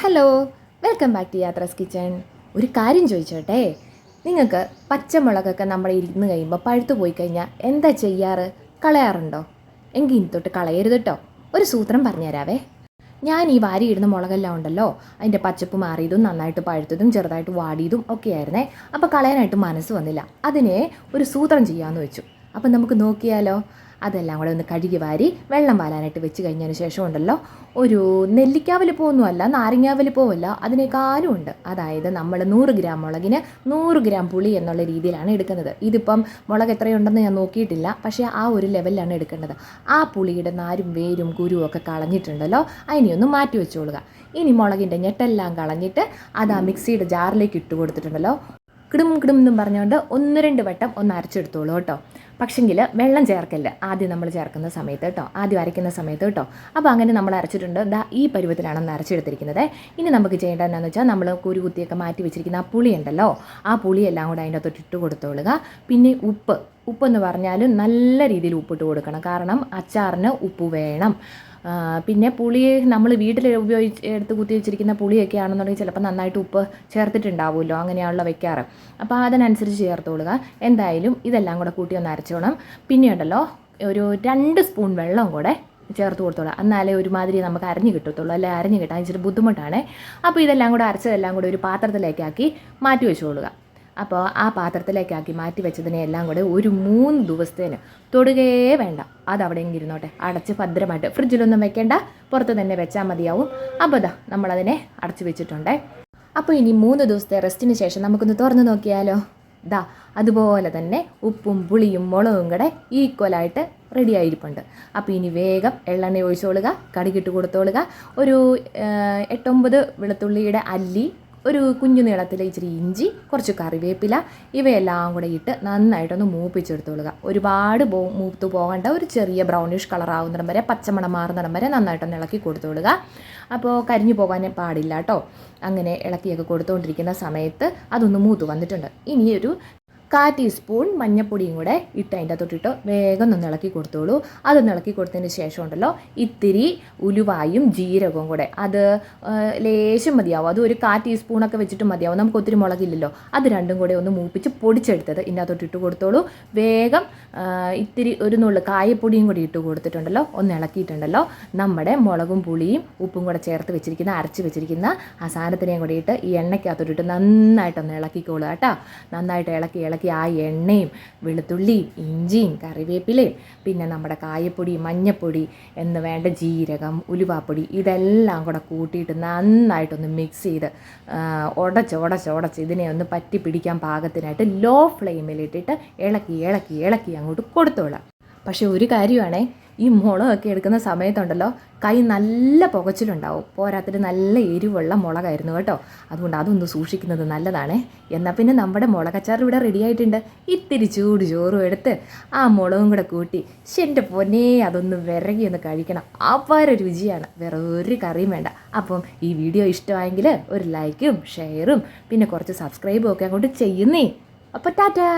Hello, welcome back to Yathra's kitchen. ഒരു കാര്യം ചോദിച്ചോട്ടെ, നിങ്ങൾക്ക് പച്ചമുളകൊക്കെ നമ്മൾ ഇരുന്ന് കഴിയുമ്പോൾ പഴുത്തു പോയി കഴിഞ്ഞാൽ എന്താ ചെയ്യാറ്? കളയാറുണ്ടോ? എങ്കിൽ ഇനി തൊട്ട് കളയരുത് കേട്ടോ. ഒരു സൂത്രം പറഞ്ഞുതരാവേ. ഞാൻ ഈ വാരിയിടുന്ന മുളകെല്ലാം ഉണ്ടല്ലോ, അതിൻ്റെ പച്ചപ്പ് മാറിയതും നന്നായിട്ട് പഴുത്തതും ചെറുതായിട്ട് വാടിയതും ഒക്കെ ആയിരുന്നേ. അപ്പോൾ കളയാനായിട്ട് മനസ്സ് വന്നില്ല. അതിനെ ഒരു സൂത്രം ചെയ്യാമെന്ന് വെച്ചു. അപ്പം നമുക്ക് നോക്കിയാലോ. അതെല്ലാം കൂടെ ഒന്ന് കഴുകി വാരി വെള്ളം വാലാനായിട്ട് വെച്ച് കഴിഞ്ഞതിന് ശേഷം ഉണ്ടല്ലോ, ഒരു നെല്ലിക്ക വലിപ്പമൊന്നുമല്ല, നാരങ്ങ വലിപ്പവുമല്ല, അതിനേക്കാളും ഉണ്ട്. അതായത് നമ്മൾ 100 ഗ്രാം മുളകിന് 100 ഗ്രാം പുളി എന്നുള്ള രീതിയിലാണ് എടുക്കുന്നത്. ഇതിപ്പം മുളക് എത്രയുണ്ടെന്ന് ഞാൻ നോക്കിയിട്ടില്ല, പക്ഷേ ആ ഒരു ലെവലിലാണ് എടുക്കേണ്ടത്. ആ പുളിയുടെ നാരും വേരും കുരുവും ഒക്കെ കളഞ്ഞിട്ടുണ്ടല്ലോ, അതിനെ ഒന്ന് മാറ്റി വെച്ചോളുക. ഇനി മുളകിൻ്റെ ഞെട്ടെല്ലാം കളഞ്ഞിട്ട് അത് ആ മിക്സിയുടെ ജാറിലേക്ക് ഇട്ട് കൊടുത്തിട്ടുണ്ടല്ലോ, കിടും കിടും എന്നും പറഞ്ഞുകൊണ്ട് 1-2 വട്ടം ഒന്ന് അരച്ചെടുത്തോളൂ കേട്ടോ. പക്ഷെങ്കിൽ വെള്ളം ചേർക്കല്ല ആദ്യം നമ്മൾ ചേർക്കുന്ന സമയത്ത് കേട്ടോ, ആദ്യം അരയ്ക്കുന്ന സമയത്ത് കേട്ടോ. അപ്പോൾ അങ്ങനെ നമ്മൾ അരച്ചിട്ടുണ്ട്. ഈ പരുവത്തിലാണ് അരച്ചെടുത്തിരിക്കുന്നത്. ഇനി നമുക്ക് ചെയ്യേണ്ടത് എന്താണെന്ന് വെച്ചാൽ, നമ്മൾ കുരു കുത്തിയൊക്കെ മാറ്റി വെച്ചിരിക്കുന്ന ആ പുളി ഉണ്ടല്ലോ, ആ പുളിയെല്ലാം കൂടെ അതിൻ്റെ അകത്തോട്ട് ഇട്ട് കൊടുത്തോളുക. പിന്നെ ഉപ്പെന്ന് പറഞ്ഞാൽ നല്ല രീതിയിൽ ഉപ്പിട്ട് കൊടുക്കണം, കാരണം അച്ചാറിന് ഉപ്പ് വേണം. പിന്നെ പുളി നമ്മൾ വീട്ടിൽ എടുത്ത് കുത്തി വെച്ചിരിക്കുന്ന പുളിയൊക്കെ ആണെന്നുണ്ടെങ്കിൽ ചിലപ്പോൾ നന്നായിട്ട് ഉപ്പ് ചേർത്തിട്ടുണ്ടാവുമല്ലോ, അങ്ങനെയാണല്ലോ വെക്കാറ്. അപ്പോൾ അതിനനുസരിച്ച് ചേർത്തോളുക. എന്തായാലും ഇതെല്ലാം കൂടെ കൂട്ടി ഒന്ന് അരച്ചോണം. പിന്നെ ഉണ്ടല്ലോ, ഒരു 2 സ്പൂൺ വെള്ളം കൂടെ ചേർത്ത് കൊടുത്തോളാം, എന്നാലേ ഒരുമാതിരി നമുക്ക് അരഞ്ഞ് കിട്ടത്തുള്ളൂ. അല്ലെ അരഞ്ഞ് കിട്ടാൻ ഇച്ചിരി ബുദ്ധിമുട്ടാണ്. അപ്പോൾ ഇതെല്ലാം കൂടെ അരച്ചതെല്ലാം കൂടെ ഒരു പാത്രത്തിലേക്കാക്കി മാറ്റി വെച്ചോളുക. അപ്പോൾ ആ പാത്രത്തിലേക്കാക്കി മാറ്റി വെച്ചതിനെ എല്ലാം കൂടെ ഒരു 3 ദിവസത്തേന് തൊടുകയേ വേണ്ട. അതവിടെ ഇരുന്നോട്ടെ, അടച്ച് ഭദ്രമായിട്ട് ഫ്രിഡ്ജിലൊന്നും വെക്കേണ്ട, പുറത്ത് തന്നെ വെച്ചാൽ മതിയാവും. അപ്പോൾ നമ്മളതിനെ അടച്ച് വെച്ചിട്ടുണ്ടേ. അപ്പോൾ ഇനി 3 ദിവസത്തെ റെസ്റ്റിന് ശേഷം നമുക്കൊന്ന് തുറന്ന് നോക്കിയാലോ. അതുപോലെ തന്നെ ഉപ്പും പുളിയും മുളകും കൂടെ ഈക്വലായിട്ട് റെഡി ആയിരിപ്പുണ്ട്. അപ്പോൾ ഇനി വേഗം എള്ളെണ്ണ ഒഴിച്ചോളുക, കടുകിട്ട് കൊടുത്തോളുക. ഒരു 8-9 വെളുത്തുള്ളിയുടെ അല്ലി, ഒരു കുഞ്ഞു നീളത്തിൽ ഇച്ചിരി ഇഞ്ചി, കുറച്ച് കറിവേപ്പില, ഇവയെല്ലാം കൂടെ ഇട്ട് നന്നായിട്ടൊന്ന് മൂപ്പിച്ചെടുത്തോളുക. ഒരുപാട് മൂത്ത് പോകേണ്ട, ഒരു ചെറിയ ബ്രൗണിഷ് കളർ ആവുന്നിടം വരെ, പച്ചമണം മാറുന്നിടം വരെ നന്നായിട്ടൊന്ന് ഇളക്കി കൊടുത്തോളുക. അപ്പോൾ കരിഞ്ഞു പോകാൻ പാടില്ല കേട്ടോ. അങ്ങനെ ഇളക്കിയൊക്കെ കൊടുത്തുകൊണ്ടിരിക്കുന്ന സമയത്ത് അതൊന്ന് മൂത്ത് വന്നിട്ടുണ്ട്. ഇനി ഒരു 1/4 ടീസ്പൂൺ മഞ്ഞൾപ്പൊടിയും കൂടെ ഇട്ട് അതിൻ്റെ തൊട്ടിട്ട് വേഗം ഒന്ന് ഇളക്കി കൊടുത്തോളൂ. അതൊന്ന് ഇളക്കി കൊടുത്തതിന് ശേഷം ഉണ്ടല്ലോ, ഇത്തിരി ഉലുവായും ജീരകവും കൂടെ, അത് ലേശം മതിയാവും. അത് ഒരു 1/4 ടീസ്പൂണൊക്കെ വെച്ചിട്ട് മതിയാവും, നമുക്ക് ഒത്തിരി മുളകില്ലല്ലോ. അത് രണ്ടും കൂടെ ഒന്ന് മൂപ്പിച്ച് പൊടിച്ചെടുത്തത് ഇതിൻ്റെ തൊട്ടിട്ട് കൊടുത്തോളൂ. വേഗം ഇത്തിരി ഒരു നുള്ളു കായപ്പൊടിയും കൂടി ഇട്ട് കൊടുത്തിട്ടുണ്ടല്ലോ, ഒന്ന് ഇളക്കിയിട്ടുണ്ടല്ലോ, നമ്മുടെ മുളകും പുളിയും ഉപ്പും കൂടെ ചേർത്ത് വെച്ചിരിക്കുന്ന അരച്ച് വെച്ചിരിക്കുന്ന ആ സാധനത്തിനെയും കൂടി ഇട്ട് ഈ എണ്ണയ്ക്കകത്തോട്ടിട്ട് നന്നായിട്ടൊന്ന് ഇളക്കിക്കോളുക കേട്ടോ. നന്നായിട്ട് ഇളക്കി ആ എണ്ണയും വെളുത്തുള്ളിയും ഇഞ്ചിയും കറിവേപ്പിലയും പിന്നെ നമ്മുടെ കായപ്പൊടി, മഞ്ഞപ്പൊടി എന്ന് വേണ്ട ജീരകം, ഉലുവാപ്പൊടി, ഇതെല്ലാം കൂടെ കൂട്ടിയിട്ട് നന്നായിട്ടൊന്ന് മിക്സ് ചെയ്ത് ഉടച്ച് ഇതിനെ ഒന്ന് പറ്റി പിടിക്കാൻ പാകത്തിനായിട്ട് ലോ ഫ്ലെയിമിലിട്ടിട്ട് ഇളക്കി അങ്ങോട്ട് കൊടുത്തോളാം. പക്ഷേ ഒരു കാര്യമാണേ, ഈ മുളകൊക്കെ എടുക്കുന്ന സമയത്തുണ്ടല്ലോ, കൈ നല്ല പുകച്ചിലുണ്ടാവും. പോരാത്തിന് നല്ല എരിവുള്ള മുളകായിരുന്നു കേട്ടോ. അതുകൊണ്ട് അതൊന്ന് സൂക്ഷിക്കുന്നത് നല്ലതാണ്. എന്നാൽ പിന്നെ നമ്മുടെ മുളകച്ചാർ ഇവിടെ റെഡി ആയിട്ടുണ്ട്. ഇത്തിരി ചൂട് ചോറും എടുത്ത് ആ മുളകും കൂടെ കൂട്ടി, എൻ്റെ പൊന്നേ, അതൊന്ന് വിരകി ഒന്ന് കഴിക്കണം. അപാര രുചിയാണ്, വേറെ ഒരു കറിയും വേണ്ട. അപ്പം ഈ വീഡിയോ ഇഷ്ടമായെങ്കിൽ ഒരു ലൈക്കും ഷെയറും പിന്നെ കുറച്ച് സബ്സ്ക്രൈബും ഒക്കെ അങ്ങോട്ട് ചെയ്യുന്നേ. അപ്പോൾ ടാറ്റാ.